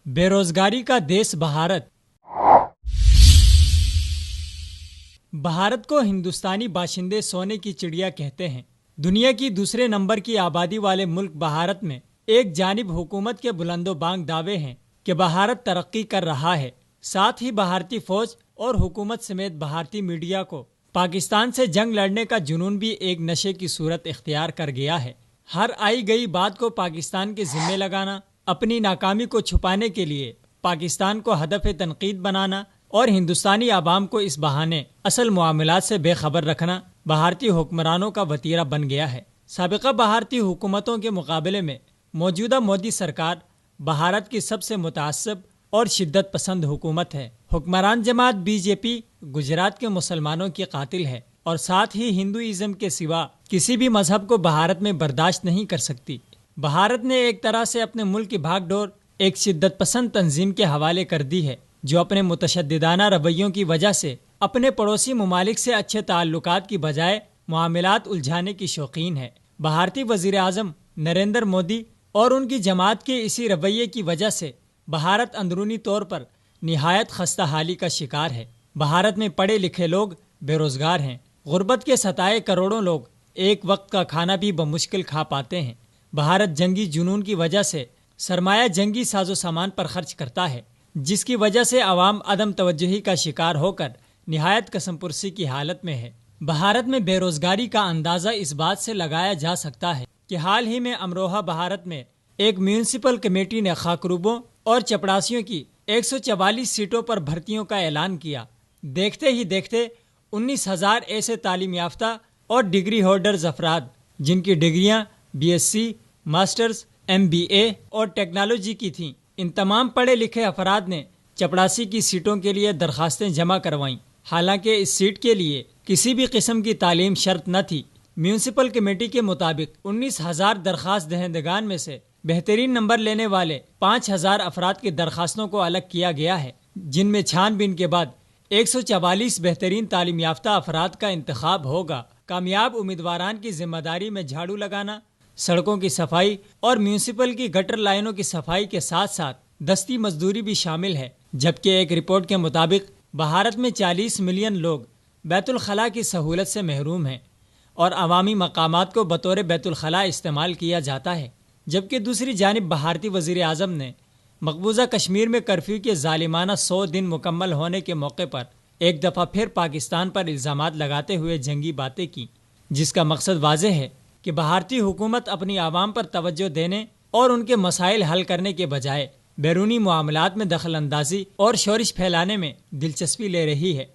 बेरोजगारी का देश भारत। भारत को हिंदुस्तानी बाशिंदे सोने की चिड़िया कहते हैं। दुनिया की दूसरे नंबर की आबादी वाले मुल्क भारत में एक जानिब हुकूमत के बुलंदोबांग दावे हैं कि भारत तरक्की कर रहा है, साथ ही भारतीय फौज और हुकूमत समेत भारतीय मीडिया को पाकिस्तान से जंग लड़ने का जुनून भी एक नशे की सूरत इख्तियार कर गया है। हर आई गई बात को पाकिस्तान के जिम्मे लगाना, अपनी नाकामी को छुपाने के लिए पाकिस्तान को हदफ तनकीद बनाना और हिंदुस्तानी आवाम को इस बहाने असल मामलात से बेखबर रखना भारतीय हुक्मरानों का वतीरा बन गया है। साबिका भारतीय हुकूमतों के मुकाबले में मौजूदा मोदी सरकार भारत की सबसे मुतअस्सिब और शिद्दत पसंद हुकूमत है। हुक्मरान जमात बीजेपी गुजरात के मुसलमानों की कातिल है और साथ ही हिंदुइज्म के सिवा किसी भी मजहब को भारत में बर्दाश्त नहीं कर सकती। भारत ने एक तरह से अपने मुल्क की भागडोर एक शिद्दत पसंद तंजीम के हवाले कर दी है, जो अपने मुतशद्दिदाना रवैयों की वजह से अपने पड़ोसी ममालिक से अच्छे ताल्लुकात की बजाय मामलात उलझाने की शौकीन है। भारतीय वजीर आजम नरेंद्र मोदी और उनकी जमात के इसी रवैये की वजह से भारत अंदरूनी तौर पर निहायत खस्ता हाली का शिकार है। भारत में पढ़े लिखे लोग बेरोजगार हैं। गुर्बत के सताए करोड़ों लोग एक वक्त का खाना भी बमुश्किल खा पाते हैं। भारत जंगी जुनून की वजह से सरमाया जंगी साजो सामान पर खर्च करता है, जिसकी वजह से आवाम अदम तवज्जुही का शिकार होकर निहायत कसमपुरसी की हालत में है। भारत में बेरोजगारी का अंदाजा इस बात से लगाया जा सकता है कि हाल ही में अमरोहा भारत में एक म्यूनिसिपल कमेटी ने खाकरूबों और चपड़ासियों की 144 सीटों पर भर्तियों का ऐलान किया। देखते ही देखते 19,000 ऐसे तालीम याफ्ता और डिग्री होल्डर्स अफराद जिनकी डिग्रियां BSc, मास्टर्स, MBA और टेक्नोलॉजी की थीं, इन तमाम पढ़े लिखे अफराद ने चपड़ासी की सीटों के लिए दरखास्तें जमा करवाईं। हालांकि इस सीट के लिए किसी भी किस्म की तालीम शर्त न थी। म्यूनिसिपल कमेटी के मुताबिक 19,000 दरखास्त दहंदगान में से बेहतरीन नंबर लेने वाले 5,000 अफराद की दरखास्तों को अलग किया गया है, जिनमें छानबीन के बाद 144 बेहतरीन तालीम याफ्ता अफराद का इंतखाब होगा। कामयाब उम्मीदवारान की जिम्मेदारी में झाड़ू लगाना, सड़कों की सफाई और म्यूनिसिपल की गटर लाइनों की सफाई के साथ साथ दस्ती मजदूरी भी शामिल है। जबकि एक रिपोर्ट के मुताबिक भारत में 40 मिलियन लोग बैतुल खला की सहूलत से महरूम हैं और अवामी मकामात को बतौर बैतुल खला इस्तेमाल किया जाता है। जबकि दूसरी जानिब भारतीय वजीर आजम ने मकबूजा कश्मीर में कर्फ्यू के जालिमाना 100 दिन मुकम्मल होने के मौके पर एक दफ़ा फिर पाकिस्तान पर इल्ज़ामात लगाते हुए जंगी बातें की, जिसका मकसद वाज़ेह है कि भारतीय हुकूमत अपनी आवाम पर तवज्जो देने और उनके मसाइल हल करने के बजाय बैरूनी मामलात में दखल अंदाजी और शोरिश फैलाने में दिलचस्पी ले रही है।